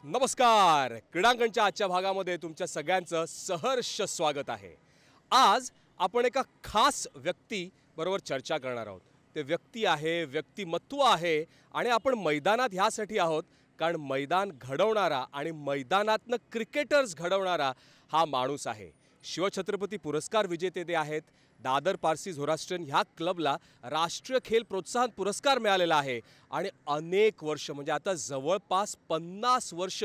नमस्कार. क्रीडांगणच्या आजच्या भागामध्ये तुमच्या सगळ्यांचं सहर्ष स्वागत आहे. आज आपण एका खास व्यक्ती बरोबर चर्चा करणार आहोत. ते व्यक्ती आहे, व्यक्तिमत्व आहे आणि आपण मैदानात ह्यासाठी आहोत कारण मैदान घडवणारा आणि मैदानातनं क्रिकेटर्स घडवणारा हा माणूस आहे. शिवछत्रपती पुरस्कार विजेते ते आहेत. दादर पारसी झोरास्ट्रियन ह्या क्लबला राष्ट्रीय खेल प्रोत्साहन पुरस्कार मिळालेला आहे आणि अनेक वर्ष म्हणजे आता जवळपास 50 वर्ष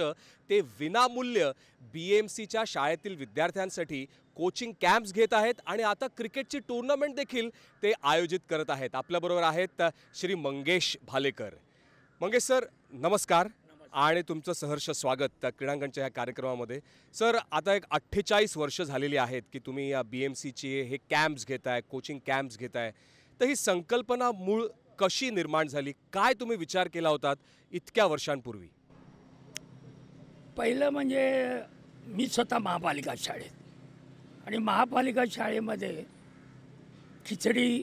ते विनामूल्य BMCच्या शाळेतील विद्यार्थ्यांसाठी कोचिंग कॅम्प्स घेत आहेत आणि आता क्रिकेटची टूर्नामेंट देखील ते आयोजित करत आहेत. आपल्याबरोबर आहेत श्री मंगेश भालेकर. मंगेश सर नमस्कार आणि तुमचं सहर्ष स्वागत क्रीडांगणच्या ह्या कार्यक्रमामध्ये. सर आता एक 48 वर्ष झालेली आहेत की तुम्ही या BMCचे हे कॅम्प्स घेताय, कोचिंग कॅम्प्स घेताय. तर ही संकल्पना मूळ कशी निर्माण झाली, काय तुम्ही विचार केला होतात इतक्या वर्षांपूर्वी? पहिलं म्हणजे मी स्वतः महापालिका शाळेत आणि महापालिका शाळेमध्ये खिचडी,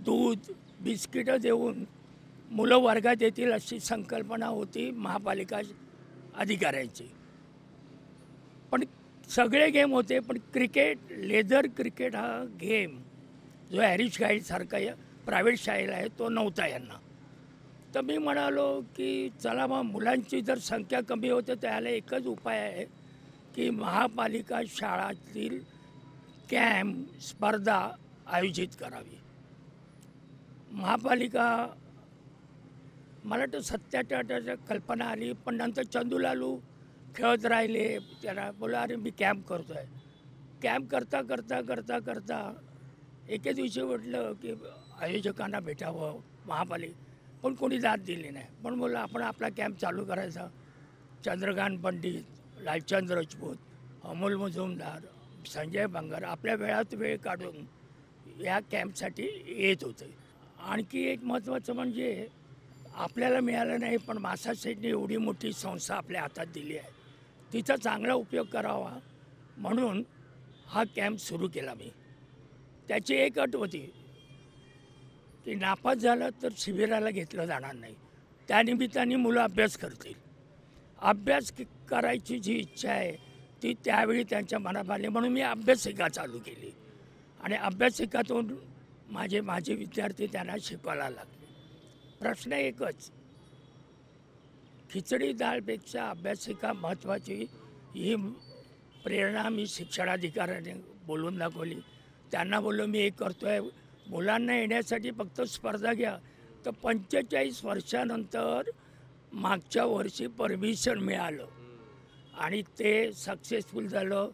दूध, बिस्किटं देऊन मुलं वर्गात येतील अशी संकल्पना होती महापालिका अधिकाऱ्यांची. पण सगळे गेम होते, पण क्रिकेट, लेदर क्रिकेट हा गेम जो हॅरिस गाईडसारखा प्रायव्हेट शाळेला आहे तो नव्हता यांना. तर मी म्हणालो की चला मग मुलांची जर संख्या कमी होते तर याला एकच उपाय आहे की महापालिका शाळातील कॅम्प स्पर्धा आयोजित करावी. महापालिका मला तर 87-88 कल्पना आली, पण नंतर चंदूलालू खेळत राहिले. त्याला बोला अरे मी कॅम्प करतो आहे. कॅम्प करता करता करता करता एके दिवशी म्हटलं की आयोजकांना भेटावं महापालिका, पण कोणी दाद दिली नाही. पण बोला आपण आपला कॅम्प चालू करायचा. चंद्रकांत पंडित, लालचंद राजपूत, अमोल मुजुमदार, संजय बंगर आपल्या वेळात वेळ काढून या कॅम्पसाठी येत होते. आणखी एक महत्त्वाचं म्हणजे आपल्याला मिळालं नाही, पण मासा सेठने एवढी मोठी संस्था आपल्या हातात दिली आहे, तिचा चांगला उपयोग करावा म्हणून हा कॅम्प सुरू केला मी. त्याची एक अट होती की नापास झालं तर शिबिराला घेतलं जाणार नाही. त्यानिमित्ताने मुलं अभ्यास करतील. अभ्यास करायची जी इच्छा आहे ती त्यावेळी त्यांच्या मनात आली म्हणून मी अभ्यासिका चालू केली आणि अभ्यासिकातून माझे विद्यार्थी त्यांना शिकवायला लागले. प्रश्न एकच, खिचडी डाळपेक्षा अभ्यासिका महत्त्वाची ही प्रेरणा मी शिक्षणाधिकाऱ्याने बोलून दाखवली. त्यांना बोललो मी एक करतो आहे, मुलांना येण्यासाठी फक्त स्पर्धा घ्या. तर 45 वर्षानंतर मागच्या वर्षी परमिशन मिळालं आणि ते सक्सेसफुल झालं.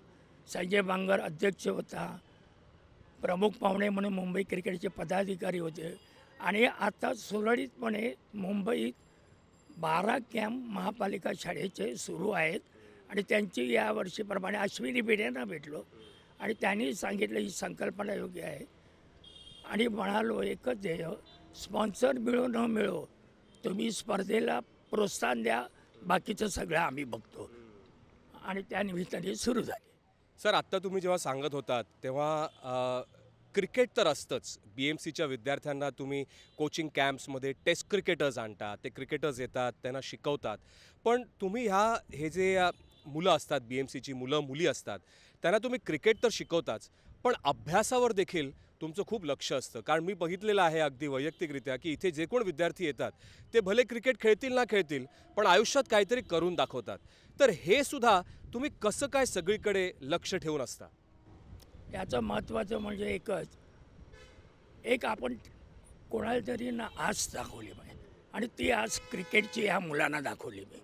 संजय बांगर अध्यक्ष होता, प्रमुख पाहुणे म्हणून मुंबई क्रिकेटचे पदाधिकारी होते आणि आता सुरळीतपणे मुंबईत 12 कॅम्प महापालिका शाळेचे सुरू आहेत आणि त्यांची यावर्षीप्रमाणे अश्विनी भिडेंना भेटलो आणि त्यांनी सांगितलं ही संकल्पना योग्य आहे आणि म्हणालो एकच ध्येय, स्पॉन्सर मिळो न मिळो तुम्ही स्पर्धेला प्रोत्साहन द्या, बाकीचं सगळं आम्ही बघतो आणि त्यानिमित्ताने सुरू झाले. सर आत्ता तुम्ही जेव्हा सांगत होतात तेव्हा क्रिकेट तर असतंच. BMCच्या विद्यार्थ्यांना तुम्ही कोचिंग कॅम्प्समध्ये टेस्ट क्रिकेटर्स आणता, ते क्रिकेटर्स येतात, त्यांना शिकवतात. पण तुम्ही हे जे मुलं असतात, BMCची मुलं मुली असतात, त्यांना तुम्ही क्रिकेट तर शिकवताच, पण अभ्यासावर देखील तुमचं खूप लक्ष असतं. कारण मी बघितलेलं आहे अगदी वैयक्तिकरित्या की इथे जे कोण विद्यार्थी येतात ते भले क्रिकेट खेळतील ना खेळतील, पण आयुष्यात काहीतरी करून दाखवतात. तर हे सुद्धा तुम्ही कसं काय सगळीकडे लक्ष ठेवून असता? याचं महत्त्वाचं म्हणजे एकच, एक आपण कोणाला तरी ना आस दाखवली पाहिजे आणि ती आस क्रिकेटची ह्या मुलांना दाखवली पाहिजे.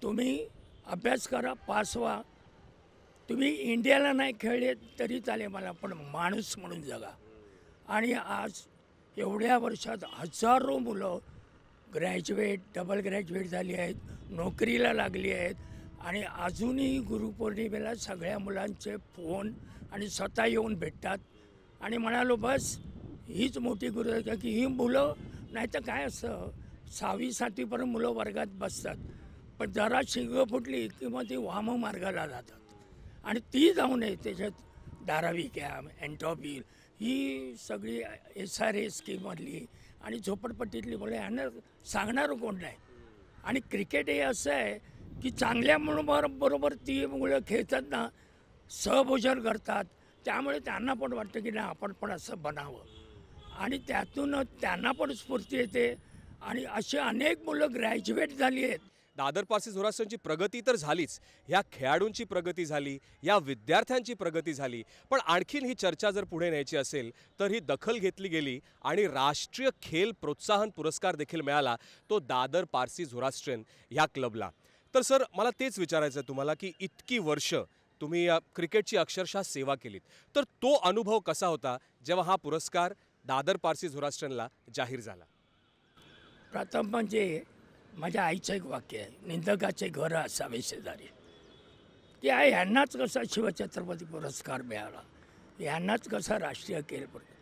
तुम्ही अभ्यास करा, पास व्हा. तुम्ही इंडियाला नाही खेळले तरी चालेल मला, पण माणूस म्हणून जगा. आणि आज एवढ्या वर्षात हजारो मुलं ग्रॅज्युएट, डबल ग्रॅज्युएट झाली आहेत, नोकरीला लागली आहेत. आणि अजूनही गुरुपौर्णिमेला सगळ्या मुलांचे फोन आणि स्वतः येऊन भेटतात. आणि म्हणालो बस हीच मोठी गुरु आहे की ही मुलं, नाही तर काय असतं 6वी 7वीपर्यंत मुलं वर्गात बसतात, पण जरा शिंग फुटली की मग ती वाममार्गाला जातात. आणि ती जाऊ नये त्याच्यात 12वी कॅम्प, एनटॉपी, ही सगळी SRA स्कीममधली आणि झोपडपट्टीतली मुलं, यांना सांगणारं कोण नाही. आणि क्रिकेट हे असं आहे की चांगल्या मुलांबरोबर ती मुलं खेळतात ना, सहभोजन करतात, त्यामुळे त्यांना पण वाटतं की नाही आपण पण असं बनावं. आणि त्यातून त्यांना पण स्फूर्ती येते. आणि अशी अनेक मुलं ग्रॅज्युएट झाली आहेत. दादर पारसी झोरास्ट्रनची प्रगती तर झालीच, ह्या खेळाडूंची प्रगती झाली, या विद्यार्थ्यांची प्रगती झाली, पण आणखीन ही चर्चा जर पुढे न्यायची असेल तर ही दखल घेतली गेली आणि राष्ट्रीय खेल प्रोत्साहन पुरस्कार देखील मिळाला तो दादर पारसी झोरास्ट्रियन ह्या क्लबला. तर सर मला तेच विचारायचं आहे तुम्हाला की इतकी वर्ष तुम्ही क्रिकेटची अक्षरशः सेवा केलीत, तर तो अनुभव कसा होता जेव्हा हा पुरस्कार दादर पारसी झोरास्ट्रियनला जाहीर झाला? प्रथम म्हणजे माझ्या आईचं एक वाक्य आहे, निंदकाचे घर असावे शेजारी. की ह्यांनाच कसा शिवछत्रपती पुरस्कार मिळाला, ह्यांनाच कसा राष्ट्रीय खेल पुरस्कार.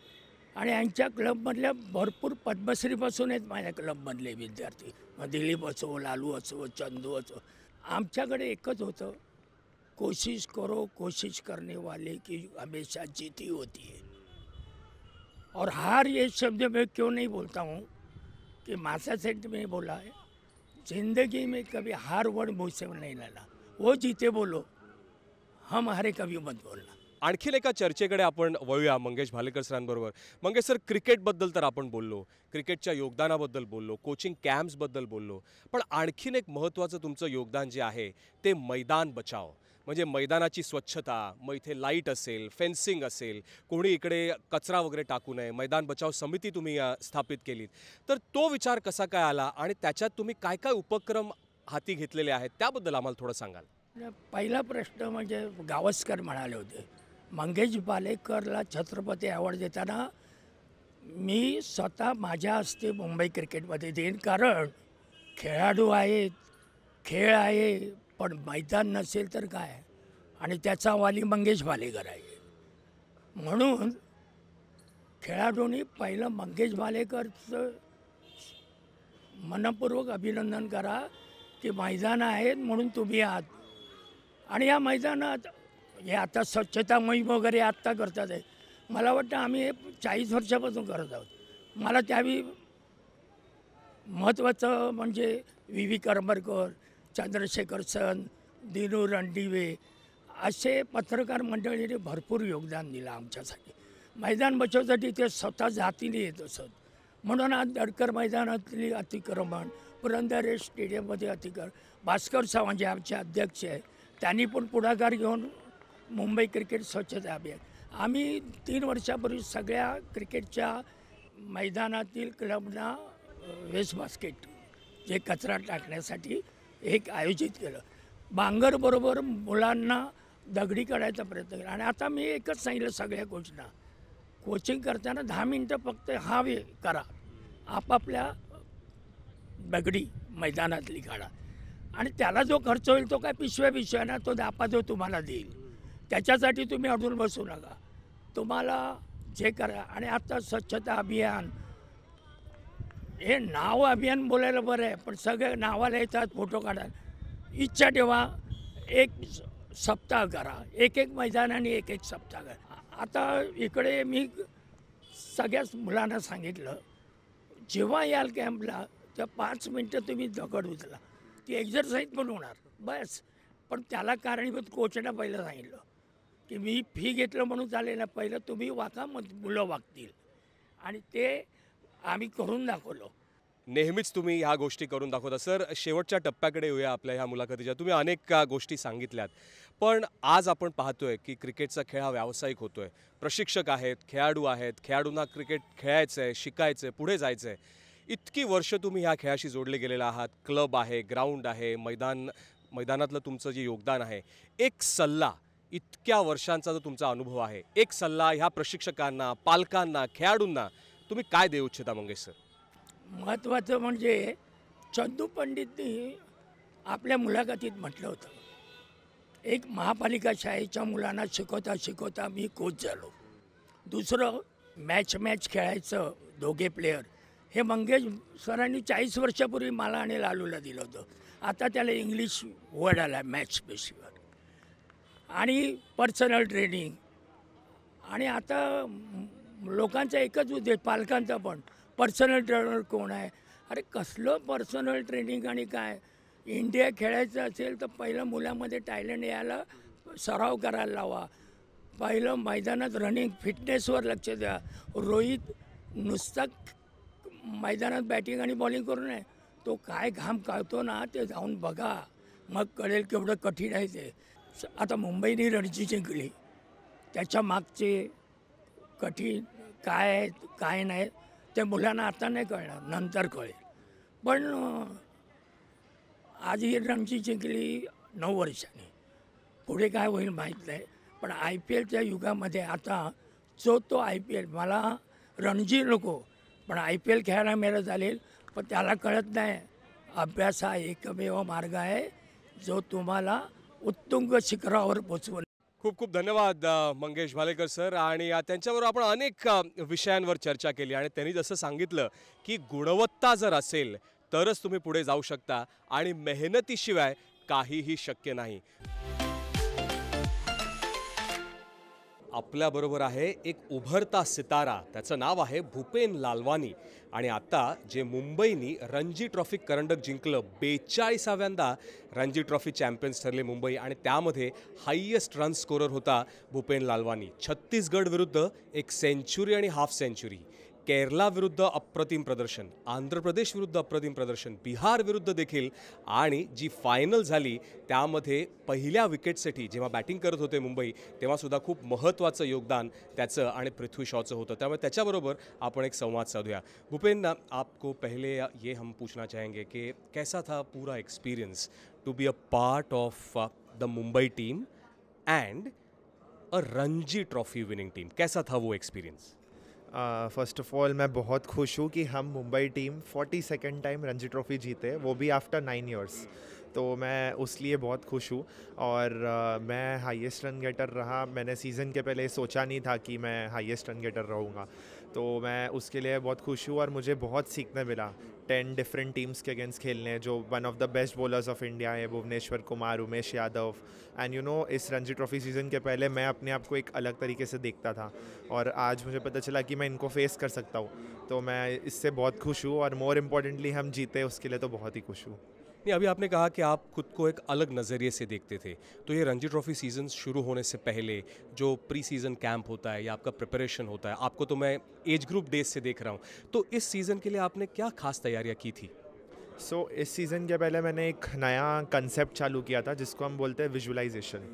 आणि यांच्या क्लबमधल्या भरपूर पद्मश्रीपासून आहेत माझ्या क्लबमधले विद्यार्थी, मग दिलीप असो, लालू असो, चंदू असो. आमच्याकडे एकच होतं, कोशिश करो कोशिश करने वाले की हमेशा जीती होती है. और हार ये शब्द मैं क्यों नहीं बोलता हूँ कि मासा सेठ में बोला है, जिंदगी में कभी हार वर्ड मुँह से नहीं लाना, वो जीते बोलो, हम हारे कभी मत बोलना. आणखीन एका चर्चेकडे आपण वळूया मंगेश भालेकर सरांबरोबर. मंगेश सर, क्रिकेटबद्दल तर आपण बोललो, क्रिकेटच्या योगदानाबद्दल बोललो, कोचिंग कॅम्प्सबद्दल बोललो, पण आणखीन एक महत्त्वाचं तुमचं योगदान जे आहे ते मैदान बचाव, म्हणजे मैदानाची स्वच्छता, मग इथे लाईट असेल, फेन्सिंग असेल, कोणी इकडे कचरा वगैरे टाकू नये, मैदान बचाव समिती तुम्ही स्थापित केलीत. तर तो विचार कसा काय आला आणि त्याच्यात तुम्ही काय काय उपक्रम हाती घेतलेले आहेत त्याबद्दल आम्हाला थोडं सांगाल? पहिला प्रश्न म्हणजे गावस्कर म्हणाले होते, मंगेश भालेकरला छत्रपती अवॉर्ड देताना मी स्वतः माझ्या हस्ते मुंबई क्रिकेटमध्ये देईन, कारण खेळाडू आहेत, खेळ आहे, पण मैदान नसेल तर काय. आणि त्याचा वाली मंगेश भालेकर आहे. म्हणून खेळाडूंनी पहिलं मंगेश भालेकरचं मनपूर्वक अभिनंदन करा की मैदान आहेत म्हणून तुम्ही आहात. आणि या मैदानात हे आता स्वच्छता मोहीम वगैरे आत्ता करतात आहे, मला वाटतं आम्ही हे 40 वर्षापासून करत आहोत. मला त्यावेळी महत्त्वाचं म्हणजे VV करमरकर, चंद्रशेखर सन, दिनू रणदिवे असे पत्रकार मंडळीने भरपूर योगदान दिलं आमच्यासाठी. मैदान बचावसाठी ते स्वतः जातीने येत असत. म्हणून आज दडकर मैदानातली अतिक्रमण, पुरंदर स्टेडियममध्ये अतिक्रमण, भास्कर सावंत जे आमचे अध्यक्ष आहे त्यांनी पण पुढाकार घेऊन मुंबई क्रिकेट स्वच्छता अभियान. आम्ही 3 वर्षापूर्वी सगळ्या क्रिकेटच्या मैदानातील क्लबना वेस्ट बास्केट जे कचरा टाकण्यासाठी एक आयोजित केलं. बांगरबरोबर मुलांना दगडी काढायचा प्रयत्न केला. आणि आता मी एकच सांगितलं सगळ्या कोचना, कोचिंग करताना 10 मिनटं फक्त हावे करा, आपापल्या दगडी मैदानातली काढा. आणि त्याला जो खर्च होईल तो काय पिशव्या ना, तो दापा जो तुम्हाला देईल, त्याच्यासाठी तुम्ही अडून बसू नका, तुम्हाला जे करा. आणि आता स्वच्छता अभियान, हे नाव अभियान बोलायला बरं आहे, पण सगळे नावाला येतात, फोटो काढा. इच्छा ठेवा, एक सप्ताह करा, एक मैदानाने एक सप्ताह करा. आता इकडे मी सगळ्याच मुलांना सांगितलं, जेव्हा याल कॅम्पला त्या 5 मिनटं तुम्ही दगड उचला, ती एक्झरसाईज पण होणार बस. पण त्याला कारणीभूत कोचना पहिलं सांगितलं की मी फी घेतलं म्हणून चालेल ना, पहिलं तुम्ही वाका, मग मुलं वागतील. आणि ते आम्ही करून दाखवलं. नेहमीच तुम्ही ह्या गोष्टी करून दाखवता. सर, शेवटच्या टप्प्याकडे येऊया आपल्या ह्या मुलाखतीच्या. तुम्ही अनेक गोष्टी सांगितल्यात, पण आज आपण पाहतोय की क्रिकेटचा खेळ हा व्यावसायिक होतोय. प्रशिक्षक आहेत, खेळाडू आहेत, खेळाडूंना क्रिकेट खेळायचं आहे, शिकायचं आहे, पुढे जायचं आहे. इतकी वर्ष तुम्ही ह्या खेळाशी जोडले गेलेला आहात. क्लब आहे, ग्राउंड आहे, मैदान मैदानातलं तुमचं जे योगदान आहे, एक सल्ला, इतक्या वर्षांचा जो तुमचा अनुभव आहे, एक सल्ला ह्या प्रशिक्षकांना, पालकांना, खेळाडूंना तुम्ही काय देऊ इच्छिता मंगेश सर? महत्त्वाचं म्हणजे चंदू पंडितनी आपल्या मुलाखतीत म्हटलं होतं, एक महापालिका शाळेच्या मुलांना शिकवता शिकवता मी कोच झालो. दुसरं मॅच खेळायचं दोघे प्लेयर, हे मंगेश सरांनी 40 वर्षापूर्वी मला आणि लालूला दिलं होतं. आता त्याला इंग्लिश वर्ड आला मॅच बेसिसवर. आणि पर्सनल ट्रेनिंग. आणि आता लोकांचा एकच उद्देश, पालकांचा पण, पर्सनल ट्रेनर कोण आहे? अरे कसलं पर्सनल ट्रेनिंग आणि काय? इंडिया खेळायचं असेल तर पहिलं मुलामध्ये टॅलेंट यायला सराव करायला लावा. पहिलं मैदानात रनिंग फिटनेसवर लक्ष द्या. रोहित नुसता मैदानात बॅटिंग आणि बॉलिंग करू नये, तो काय घाम काढतो ना ते जाऊन बघा, मग कळेल केवढं कठीण आहे ते. आता मुंबईने रणजी जिंकली, त्याच्या मागचे कठीण काय आहे काय नाही ते मुलांना आता नाही कळणार, नंतर कळेल. पण आज ही रणजी जिंकली 9 वर्षांनी, पुढे काय होईल माहीत नाही. पण IPLच्या युगामध्ये आता तो IPL, मला रणजी नको पण IPL खेळायला मिळत चालेल, पण त्याला कळत नाही अभ्यास हा एकमेव मार्ग आहे जो तुम्हाला उत्तुंग शिखरावर पोचवेल. खूप खूप धन्यवाद मंगेश भालेकर सर. आणि त्यांच्याबरोबर आपण अनेक विषयांवर चर्चा केली आणि त्यांनी जसं सांगितलं की गुणवत्ता जर असेल तरच तुम्ही पुढे जाऊ शकता आणि मेहनतीशिवाय काहीही शक्य नाही. आपल्याबरोबर आहे एक उभरता सितारा, त्याचं नाव आहे भूपेन लालवानी. आणि आता जे मुंबईनी रणजी ट्रॉफी करंडक जिंकलं, 42व्यांदा रणजी ट्रॉफी चॅम्पियन्स ठरले मुंबई, आणि त्यामध्ये हायेस्ट रन स्कोरर होता भूपेन लालवानी. छत्तीसगड विरुद्ध एक सेंचुरी आणि हाफ सेंचुरी, केरला विरुद्ध अप्रतिम प्रदर्शन, आंध्र प्रदेश विरुद्ध अप्रतिम प्रदर्शन, बिहार विरुद्ध देखील, आणि जी फायनल झाली त्यामध्ये पहिल्या विकेटसाठी जेव्हा बॅटिंग करत होते मुंबई तेव्हासुद्धा खूप महत्त्वाचं योगदान त्याचं आणि पृथ्वी शॉचं होतं. त्यामुळे त्याच्याबरोबर आपण एक संवाद साधूया. भूपेन, आपको पहले ये हम पूछना चाहेंगे कि कैसा था पूरा experience to be a part of the Mumbai team and a Ranji trophy winning team? कैसा था वो एक्सपीरियंस? फ़र्स्ट ऑफ़ ऑल मैं बहुत खुश हूँ कि हम Mumbai team 42nd time Ranji trophy जीते, वो भी आफ्टर 9 इयर्स. तो मैं उस लिए बहुत खुश हूँ. और मैं हाईएस्ट रन गेटर रहा. मैंने सीज़न के पहले सोचा नहीं था कि मैं हाईएस्ट रन गेटर रहूँगा, तो मैं उसके लिए बहुत खुश हूँ. और मुझे बहुत सीखने मिला 10 डिफरेंट टीम्स के अगेंस्ट खेलने, जो one of the best bowlers of India है, Bhuvneshwar Kumar, Umesh Yadav. And you know, इस रणजी ट्रॉफ़ी सीज़न के पहले मैं अपने आप को एक अलग तरीके से देखता था, और आज मुझे पता चला कि मैं इनको फेस कर सकता हूँ. तो मैं इससे बहुत खुश हूँ, और मोर इम्पॉर्टेंटली हम जीते उसके लिए तो बहुत ही खुश हूँ. नहीं, अभी आपने कहा कि आप खुद को एक अलग नज़रिए से देखते थे, तो ये रणजी ट्रॉफी सीज़न शुरू होने से पहले जो प्री सीज़न कैंप होता है या आपका प्रिपरेशन होता है, आपको तो मैं एज ग्रुप डेज से देख रहा हूँ, तो इस सीज़न के लिए आपने क्या खास तैयारियाँ की थी? इस सीज़न के पहले मैंने एक नया कंसेप्ट चालू किया था जिसको हम बोलते हैं विजुअलाइजेशन.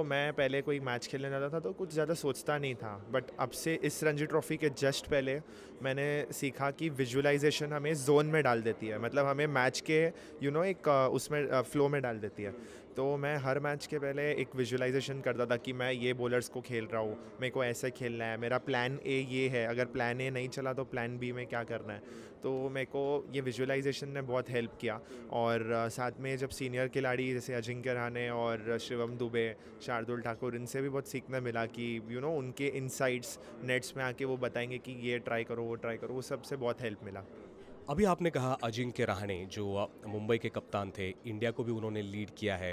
मैं पहले कोई मैच खेलने जाता था तो कुछ ज़्यादा सोचता नहीं था, बट अब से इस रणजी ट्रॉफ़ी के जस्ट पहले मैंने सीखा कि विजुअलाइजेशन हमें जोन में डाल देती है, मतलब हमें मैच के एक उसमें फ्लो में डाल देती है. तो मैं हर मैच के पहले एक विजुअलाइजेशन करता था कि मैं ये बॉलर्स को खेल रहा हूँ, मेरे को ऐसे खेलना है, मेरा प्लान ए ये है, अगर प्लान ए नहीं चला तो प्लान बी में क्या करना है. तो मेरे को ये विजुअलाइजेशन ने बहुत हेल्प किया. और साथ में जब सीनियर खिलाड़ी जैसे अजिंक्य रहाणे और शिवम दुबे, शार्दुल ठाकुर, इनसे भी बहुत सीखना मिला कि उनके इनसाइट्स नेट्स में आके वो बताएंगे कि ये ट्राई करो, वो ट्राई करो, वो सबसे बहुत हेल्प मिला. अभी आपने कहा अजिंक्य रहाणे जो मुंबई के कप्तान थे, इंडिया को भी उन्होंने लीड किया है,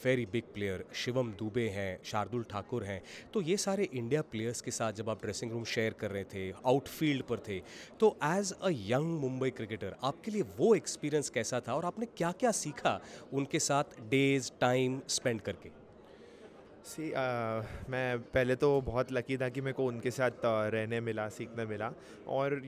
very big player, Shivam Dubey हैं, शार्दुल ठाकुर हैं, तो ये सारे इंडिया प्लेयर्स के साथ जब आप ड्रेसिंग रूम शेयर कर रहे थे, आउटफील्ड पर थे, तो as a young Mumbai cricketer आपके लिए वो एक्सपीरियंस कैसा था और आपने क्या क्या सीखा उनके साथ डेज टाइम स्पेंड करके? मैं पहले तो बहुत लकी था कि मेरे को उनके साथ रहने मिला, सीखने मिला. और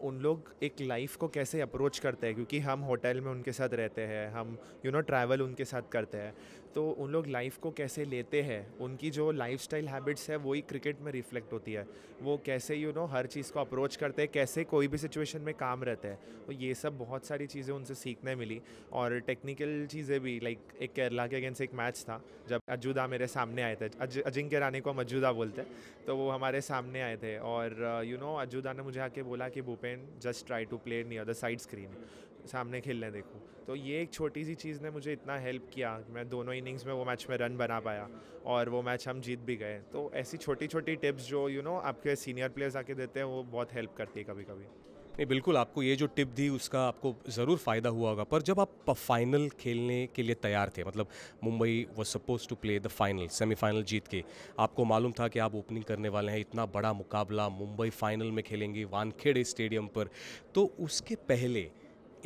उन लोग एक लाइफ को कैसे अप्रोच करते हैं, क्योंकि हम होटल में उनके साथ रहते हैं, हम ट्रैवल उनके साथ करते हैं, तो उन लोग लाइफ को कैसे लेते हैं, उनकी जो लाइफस्टाइल हैबिट्स है वही क्रिकेट में रिफ्लेक्ट होती है। वो कैसे हर चीज़ को अप्रोच करते हैं, कैसे कोई भी सिचुएशन में काम रहते हैं, तो ये सब बहुत सारी चीज़ें उनसे सीखने मिली। और टेक्निकल चीज़ें भी, लाइक एक केरला के अगेंस्ट एक मैच था जब अजूदा मेरे सामने आए थे, अजिंक्य रानी को हम अजूदा बोलते हैं, तो वो हमारे सामने आए थे और अजूदा ने मुझे आके बोला कि Bhupen just try to play near the side screen, सामने खेलने देखो। तो ये एक छोटी सी चीज़ ने मुझे इतना हेल्प किया, मैं दोनों इनिंग्स में वो मैच में रन बना पाया और वो मैच हम जीत भी गए। तो ऐसी छोटी छोटी टिप्स जो आपके सीनियर प्लेयर्स आके देते हैं वो बहुत हेल्प करती है कभी कभी। नहीं, बिल्कुल आपको ये जो टिप दी उसका आपको ज़रूर फ़ायदा हुआ होगा। पर जब आप फाइनल खेलने के लिए तैयार थे, मतलब Mumbai was supposed to play the final, semifinal जीत के, आपको मालूम था कि आप ओपनिंग करने वाले हैं, इतना बड़ा मुकाबला मुंबई फाइनल में खेलेंगे वानखेड़े स्टेडियम पर, तो उसके पहले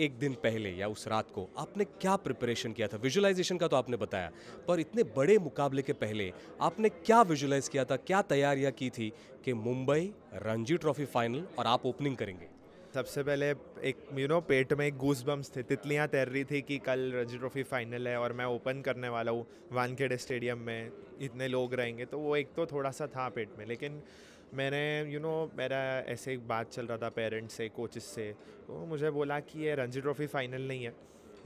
एक दिन पहले या उस रात को आपने क्या प्रिपरेशन किया था? विजुअलाइजेशन का तो आपने बताया, पर इतने बड़े मुकाबले के पहले आपने क्या विजुअलाइज किया था, क्या तैयारियां की थी कि मुंबई रणजी ट्रॉफी फाइनल और आप ओपनिंग करेंगे? सबसे पहले एक पेट में एक गूस बम्स थे, तितलियां तैर रही थी कि कल रणजी ट्रॉफी फाइनल है और मैं ओपन करने वाला हूँ वानखेड़े स्टेडियम में, इतने लोग रहेंगे, तो वो एक तो थोड़ा सा था पेट में। लेकिन मैंने मेरा ऐसे एक बात चल रहा था पेरेंट्स से, कोचेस से, तो मुझे बोला कि ये रणजी ट्रॉफी फाइनल नहीं है,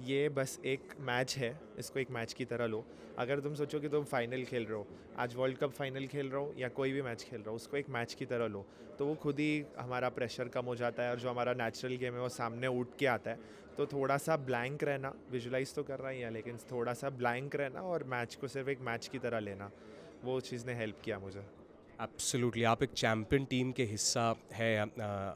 ये बस एक मैच है, इसको एक मैच की तरह लो। अगर तुम सोचो कि तुम फाइनल खेल रहे हो, आज वर्ल्ड कप फाइनल खेल रहे हो या कोई भी मैच खेल रहे हो, उसको एक मैच की तरह लो, तो वो खुद ही हमारा प्रेशर कम हो जाता है और जो हमारा नेचुरल गेम है वो सामने उठ के आता है। तो थोड़ा सा ब्लैंक रहना, विजुलाइज तो कर रहा ही है लेकिन थोड़ा सा ब्लैंक रहना और मैच को सिर्फ एक मैच की तरह लेना, वो चीज़ ने हेल्प किया मुझे। एब्सोल्युटली, आप एक चैम्पियन टीम के हिस्सा है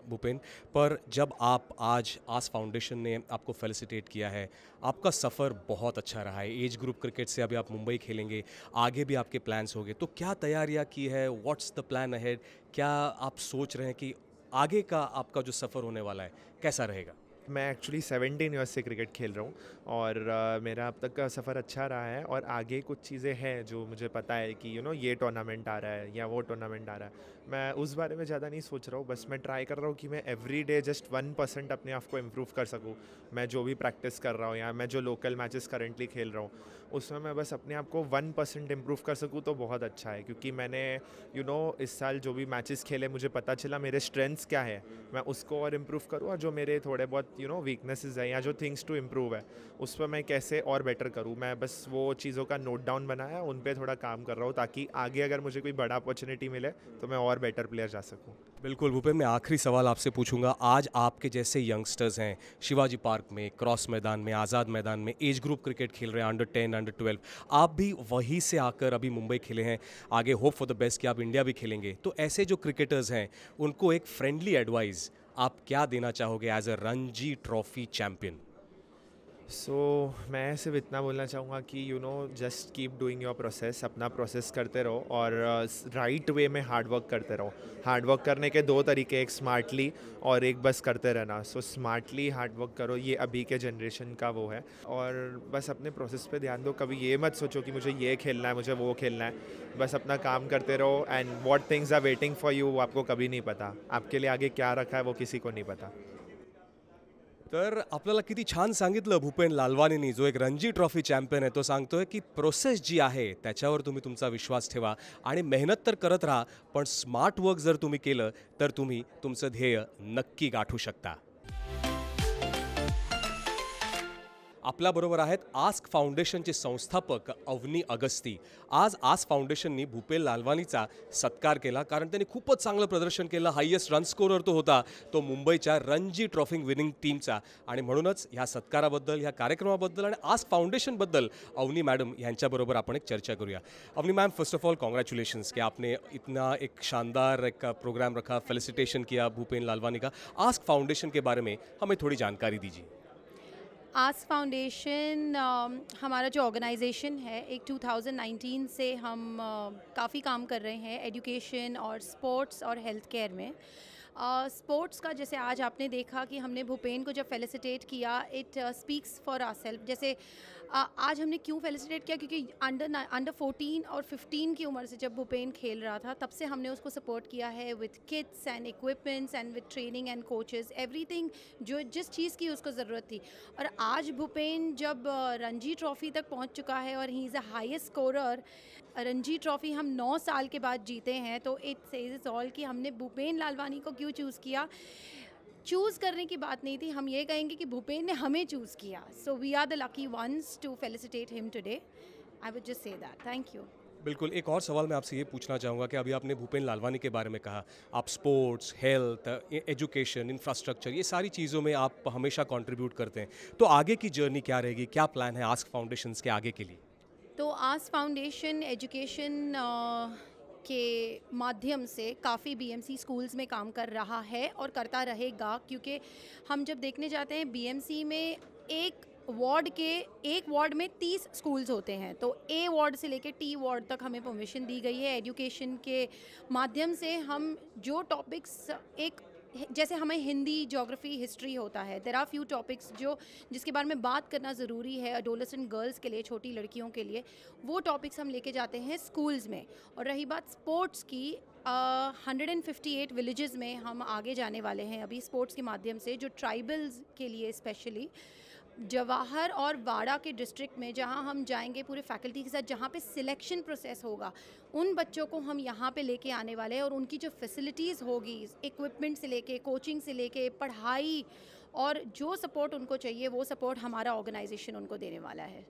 भूपेन, पर जब आप आज आस फाउंडेशन ने आपको फेलिसिटेट किया है, आपका सफ़र बहुत अच्छा रहा है, एज ग्रुप क्रिकेट से अभी आप मुंबई खेलेंगे, आगे भी आपके प्लान्स होंगे, तो क्या तैयारियां की है? What's the plan ahead? क्या आप सोच रहे हैं कि आगे का आपका जो सफ़र होने वाला है कैसा रहेगा? मैं एक्चुअली 17 ईयर्स से क्रिकेट खेल रहा हूँ और मेरा अब तक का सफ़र अच्छा रहा है और आगे कुछ चीज़ें हैं जो मुझे पता है कि ये टूर्नामेंट आ रहा है या वो टूर्नामेंट आ रहा है, मैं उस बारे में ज़्यादा नहीं सोच रहा हूँ। बस मैं ट्राई कर रहा हूँ कि मैं एवरी डे जस्ट 1% अपने आप को इम्प्रूव कर सकूँ। मैं जो भी प्रैक्टिस कर रहा हूँ या मैं जो लोकल मैचेस करेंटली खेल रहा हूँ उसमें मैं बस अपने आप को 1% इम्प्रूव कर सकूँ तो बहुत अच्छा है, क्योंकि मैंने इस साल जो भी मैचेस खेले मुझे पता चला मेरे स्ट्रेंथ्स क्या है, मैं उसको और इम्प्रूव करूँ और जो मेरे थोड़े बहुत वीकनेसेस है या जो थिंग्स टू इम्प्रूव है उस पर मैं कैसे और बेटर करूँ, मैं बस वो चीज़ों का नोट डाउन बनाया, उन पे थोड़ा काम कर रहा हूँ ताकि आगे अगर मुझे कोई बड़ा अपॉर्चुनिटी मिले तो मैं और बेटर प्लेयर जा सकूँ। बिल्कुल भूपेन, मैं आखिरी सवाल आपसे पूछूंगा। आज आपके जैसे यंगस्टर्स हैं शिवाजी पार्क में, क्रॉस मैदान में, आज़ाद मैदान में, एज ग्रुप क्रिकेट खेल रहे हैं, अंडर 10, अंडर 12, आप भी वहीं से आकर अभी मुंबई खेले हैं, आगे होप फॉर द बेस्ट कि आप इंडिया भी खेलेंगे, तो ऐसे जो क्रिकेटर्स हैं उनको एक फ्रेंडली एडवाइस आप क्या देना चाहोगे as a Ranji trophy champion? So मैं सिर्फ इतना बोलना चाहूँगा कि just keep doing your process, Apna process करते रहो और राइट वे में हार्ड वर्क करते रहो। हार्ड वर्क करने के दो तरीके, एक स्मार्टली और एक बस करते रहना। सो स्मार्टली हार्ड वर्क करो, ये अभी के जनरेशन का वो है, और बस अपने प्रोसेस पे ध्यान दो। कभी ये मत सोचो कि मुझे ये खेलना है, मुझे वो खेलना है, बस अपना काम करते रहो। And what things are waiting for you वो आपको कभी नहीं पता, आपके लिए आगे क्या रखा है वो किसी को नहीं पता। तर आपल्याला किती छान सांगितलं भूपेन लालवानींनी, जो एक रणजी ट्रॉफी चॅम्पियन आहे, तो सांगतोय की प्रोसेस जी आहे त्याच्यावर तुम्ही तुमचा विश्वास ठेवा आणि मेहनत तर करत राहा, पण स्मार्ट वर्क जर तुम्ही केलं तर तुम्ही तुमचं ध्येय नक्की गाठू शकता. आपल्याबरोबर आहेत आस्क फाउंडेशनचे संस्थापक अवनी अगस्ती. आज आस्क फाउंडेशननी भूपेन लालवानीचा सत्कार केला, कारण त्यांनी खूपच चांगलं प्रदर्शन केलं. हायेस्ट रन स्कोरर तो होता, तो मुंबईच्या रणजी ट्रॉफी विनिंग टीमचा. आणि म्हणूनच ह्या सत्काराबद्दल, ह्या कार्यक्रमाबद्दल आणि आस्क फाउंडेशनबद्दल अवनी मैडम यांच्याबरोबर आपण एक चर्चा करूया. Avani ma'am, first of all congratulations कि आपने इतना एक शानदार एक प्रोग्राम रखा, फेलिसिटेशन किया भूपेन लालवानी का. आस्क फाउंडेशन के बारे में हमें थोड़ी जानकारी दीजिए. आस्क फाउंडेशन हमारा जो ऑर्गेनाइजेशन है, एक 2019 से हम काफ़ी काम कर रहे हैं एजुकेशन और स्पोर्ट्स और हेल्थ केयर में. स्पोर्ट्स का जैसे आज आपने देखा कि हमने भूपेन को जब फेलिसिटेट किया, it speaks for our self. जैसे आज हमने क्यों फेलिसिटेट किया, क्योंकि अंडर 14 और 15 की उम्र से जब भूपेन खेल रहा था तब से हमने उसको सपोर्ट किया है with Kitts and equipments end with training end coaches, everything जो जिस चीज़ की उसको ज़रूरत थी। और आज भूपेन जब रणजी ट्रॉफ़ी तक पहुंच चुका है और he is a highest scorer, Ranji trophy हम 9 साल के बाद जीते हैं, तो इट सेज ऑल कि हमने भूपेन लालवानी को क्यों चूज़ किया। चूज़ करने की बात नहीं थी, हम ये कहेंगे कि भूपेन ने हमें चूज़ किया। So we are the lucky ones to felicitate him today. I would just say that. Thank you. बिल्कुल, एक और सवाल मैं आपसे ये पूछना चाहूँगा कि अभी आपने भूपेन लालवानी के बारे में कहा, आप स्पोर्ट्स, हेल्थ, एजुकेशन, इंफ्रास्ट्रक्चर, ये सारी चीज़ों में आप हमेशा कंट्रीब्यूट करते हैं, तो आगे की जर्नी क्या रहेगी, क्या प्लान है आस्क फाउंडेशंस के आगे के लिए? तो आस्क फाउंडेशन एजुकेशन के माध्यम से काफ़ी बीएमसी स्कूल्स में काम कर रहा है और करता रहेगा, क्योंकि हम जब देखने जाते हैं बीएमसी में एक वार्ड में 30 स्कूल्स होते हैं, तो ए वार्ड से लेकर टी वार्ड तक हमें परमिशन दी गई है। एजुकेशन के माध्यम से हम जो टॉपिक्स जैसे हमें हिंदी, ज्योग्राफी, हिस्ट्री होता है, देयर आर फ्यू टॉपिक्स जिसके बारे में बात करना ज़रूरी है एडोलेसेंट गर्ल्स के लिए, छोटी लड़कियों के लिए, वो टॉपिक्स हम लेके जाते हैं स्कूल्स में। और रही बात स्पोर्ट्स की, 158 विलेजेस में हम आगे जाने वाले हैं अभी स्पोर्ट्स के माध्यम से, जो ट्राइबल्स के लिए स्पेशली जवाहर और वाड़ा के डिस्ट्रिक्ट में, जहां हम जाएंगे पूरे फैकल्टी के साथ, जहां पे सिलेक्शन प्रोसेस होगा, उन बच्चों को हम यहां पे लेके आने वाले हैं। और उनकी जो फैसिलिटीज़ होगी, इक्विपमेंट से लेके, कोचिंग से लेके, पढ़ाई और जो सपोर्ट उनको चाहिए, वो सपोर्ट हमारा ऑर्गेनाइजेशन उनको देने वाला है।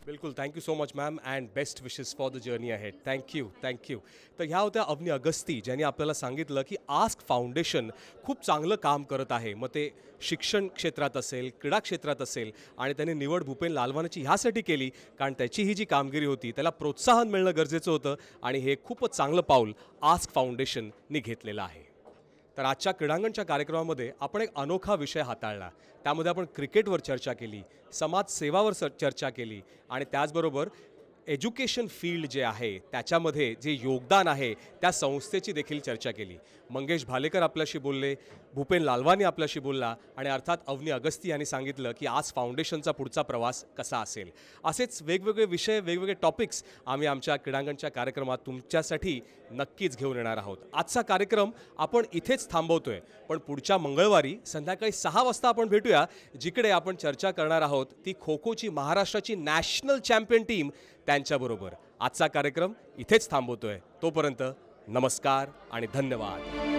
बिल्कुल, thank you so much ma'am and best wishes for the journey ahead. Thank you. तर ह्या होत्या अवनी अगस्ती, ज्यांनी आपल्याला सांगितलं की आस्क फाउंडेशन खूप चांगलं काम करत आहे. मग ते शिक्षण क्षेत्रात असेल, क्रीडा क्षेत्रात असेल, आणि त्यांनी निवड भूपेन लालवानीची ह्यासाठी केली कारण त्याची ही जी कामगिरी होती त्याला प्रोत्साहन मिळणं गरजेचं होतं, आणि हे खूपच चांगलं पाऊल आस्क फाउंडेशनने घेतलेलं आहे. तर आजच्या क्रीडांगणच्या कार्यक्रमामध्ये आपण एक अनोखा विषय हाताळला. त्यामध्ये आपण क्रिकेटवर चर्चा केली, समाजसेवावर चर्चा केली, आणि त्याचबरोबर एज्युकेशन फील्ड जे आहे त्याच्यामध्ये जे योगदान आहे त्या संस्थेची देखील चर्चा केली. मंगेश भालेकर आपल्याशी बोलले, भूपेन लालवानी आपल्याशी बोलला, आणि अर्थात अवनी अगस्ती यांनी सांगितलं की आज फाउंडेशनचा पुढचा प्रवास कसा असेल. असेच वेगवेगळे विषय, वेगवेगळे टॉपिक्स आम्ही आमच्या क्रीडांगणच्या कार्यक्रमात तुमच्यासाठी नक्कीच घेऊन येणार आहोत. आजचा कार्यक्रम आपण इथेच थांबवतोय, पण पुढच्या मंगळवारी संध्याकाळी 6 वाजता आपण भेटूया, जिकडे आपण चर्चा करणार आहोत ती खो खोची महाराष्ट्राची नॅशनल चॅम्पियन टीम त्यांच्याबरोबर. आजचा कार्यक्रम इथेच थांबवतोय. तोपर्यंत नमस्कार आणि धन्यवाद.